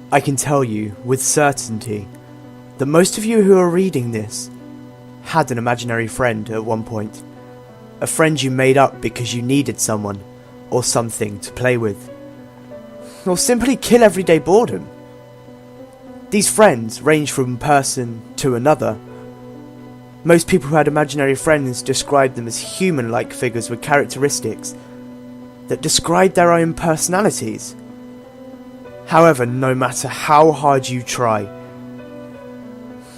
I can tell you with certainty that most of you who are reading this had an imaginary friend at one point. A friend you made up because you needed someone or something to play with, or simply kill everyday boredom. These friends range from person to another. Most people who had imaginary friends described them as human-like figures with characteristics that described their own personalities. However, no matter how hard you try,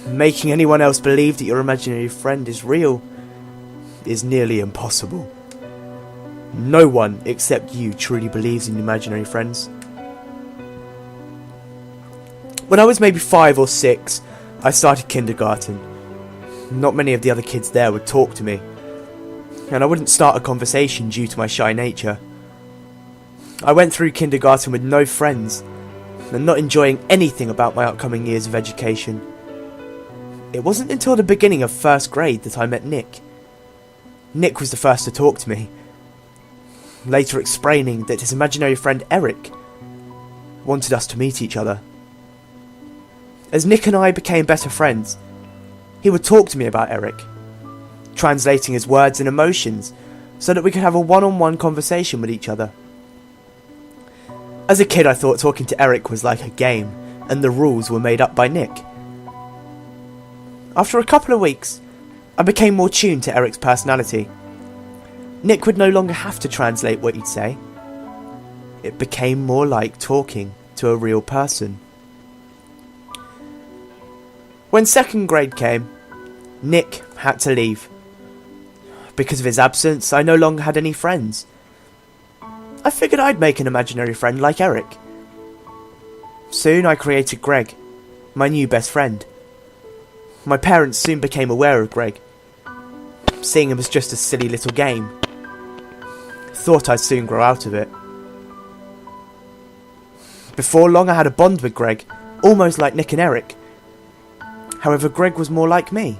making anyone else believe that your imaginary friend is real is nearly impossible. No one except you truly believes in imaginary friends. When I was maybe 5 or 6, I started kindergarten. Not many of the other kids there would talk to me, and I wouldn't start a conversation due to my shy nature. I went through kindergarten with no friends, and not enjoying anything about my upcoming years of education. It wasn't until the beginning of first grade that I met Nick. Nick was the first to talk to me, later explaining that his imaginary friend Eric wanted us to meet each other. As Nick and I became better friends, he would talk to me about Eric, translating his words and emotions so that we could have a one-on-one conversation with each other. As a kid, I thought talking to Eric was like a game, and the rules were made up by Nick. After a couple of weeks, I became more tuned to Eric's personality. Nick would no longer have to translate what he'd say. It became more like talking to a real person. When second grade came, Nick had to leave. Because of his absence, I no longer had any friends. I figured I'd make an imaginary friend like Eric. Soon I created Greg, my new best friend. My parents soon became aware of Greg, seeing him as just a silly little game. Thought I'd soon grow out of it. Before long I had a bond with Greg, almost like Nick and Eric. However, Greg was more like me.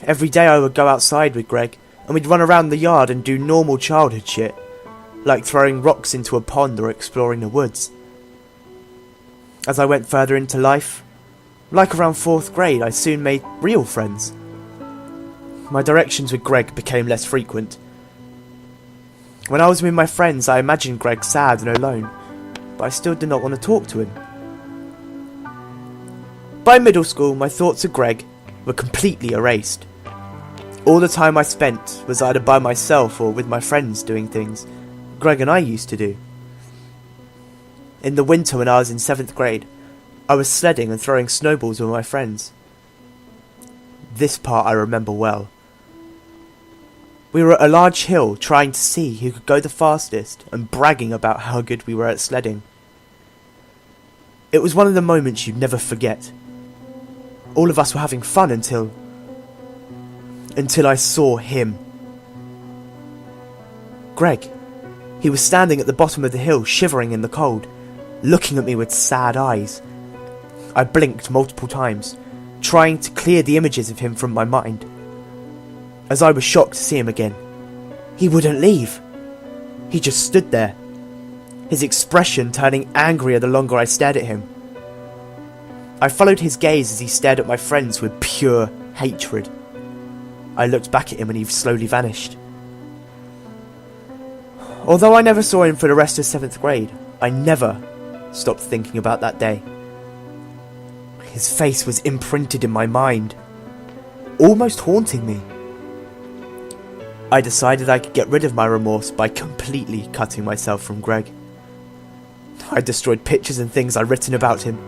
Every day I would go outside with Greg, and we'd run around the yard and do normal childhood shit, like throwing rocks into a pond or exploring the woods. As I went further into life, like around 4th grade, I soon made real friends. My directions with Greg became less frequent. When I was with my friends, I imagined Greg sad and alone, but I still did not want to talk to him. By middle school, my thoughts of Greg were completely erased. All the time I spent was either by myself or with my friends doing things Greg and I used to do. In the winter when I was in 7th grade, I was sledding and throwing snowballs with my friends. This part I remember well. We were at a large hill trying to see who could go the fastest and bragging about how good we were at sledding. It was one of the moments you'd never forget. All of us were having fun until I saw him. Greg. He was standing at the bottom of the hill, shivering in the cold, looking at me with sad eyes. I blinked multiple times, trying to clear the images of him from my mind. As I was shocked to see him again, he wouldn't leave. He just stood there, his expression turning angrier the longer I stared at him. I followed his gaze as he stared at my friends with pure hatred. I looked back at him and he slowly vanished. Although I never saw him for the rest of 7th grade, I never stopped thinking about that day. His face was imprinted in my mind, almost haunting me. I decided I could get rid of my remorse by completely cutting myself from Greg. I destroyed pictures and things I'd written about him.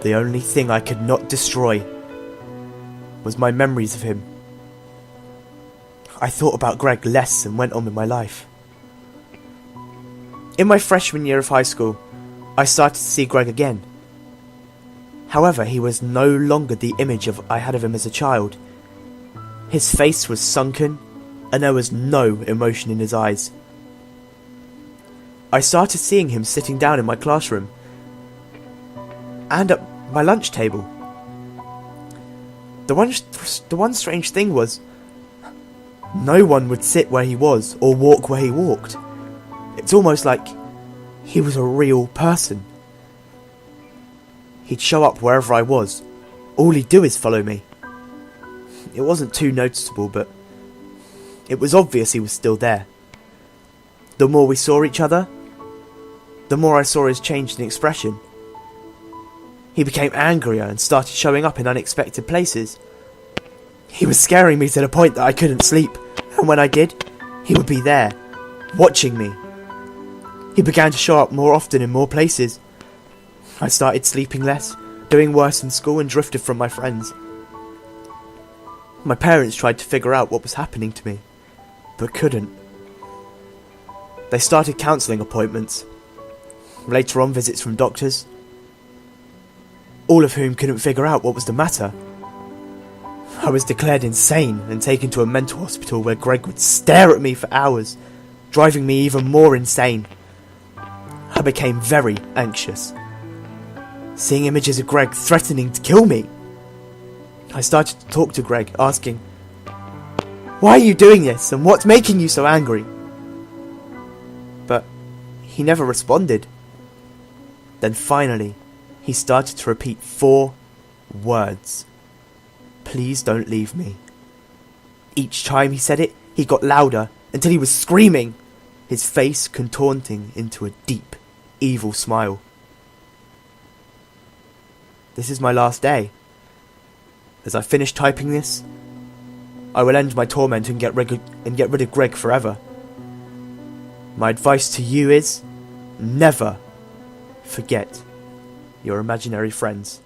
The only thing I could not destroy was my memories of him. I thought about Greg less and went on with my life. In my freshman year of high school, I started to see Greg again. However, he was no longer the image I had of him as a child. His face was sunken, and there was no emotion in his eyes. I started seeing him sitting down in my classroom, and at my lunch table. The one strange thing was, no one would sit where he was or walk where he walked. It's almost like he was a real person, He'd show up wherever I was. All he'd do is follow me. It wasn't too noticeable, but it was obvious he was still there. The more we saw each other, the more I saw his change in expression. He became angrier and started showing up in unexpected places. He was scaring me to the point that I couldn't sleep, and when I did, he would be there, watching me. He began to show up more often in more places. I started sleeping less, doing worse in school, and drifted from my friends. My parents tried to figure out what was happening to me, but couldn't. They started counselling appointments, later on visits from doctors, all of whom couldn't figure out what was the matter. I was declared insane and taken to a mental hospital where Greg would stare at me for hours, driving me even more insane. I became very anxious, seeing images of Greg threatening to kill me. I started to talk to Greg, asking, "Why are you doing this, and what's making you so angry?" But he never responded. Then finally, he started to repeat 4 words. "Please don't leave me." Each time he said it, he got louder until he was screaming, his face contorting into a deep, evil smile. This is my last day. As I finish typing this, I will end my torment and get rid of Greg forever. My advice to you is, never forget your imaginary friends.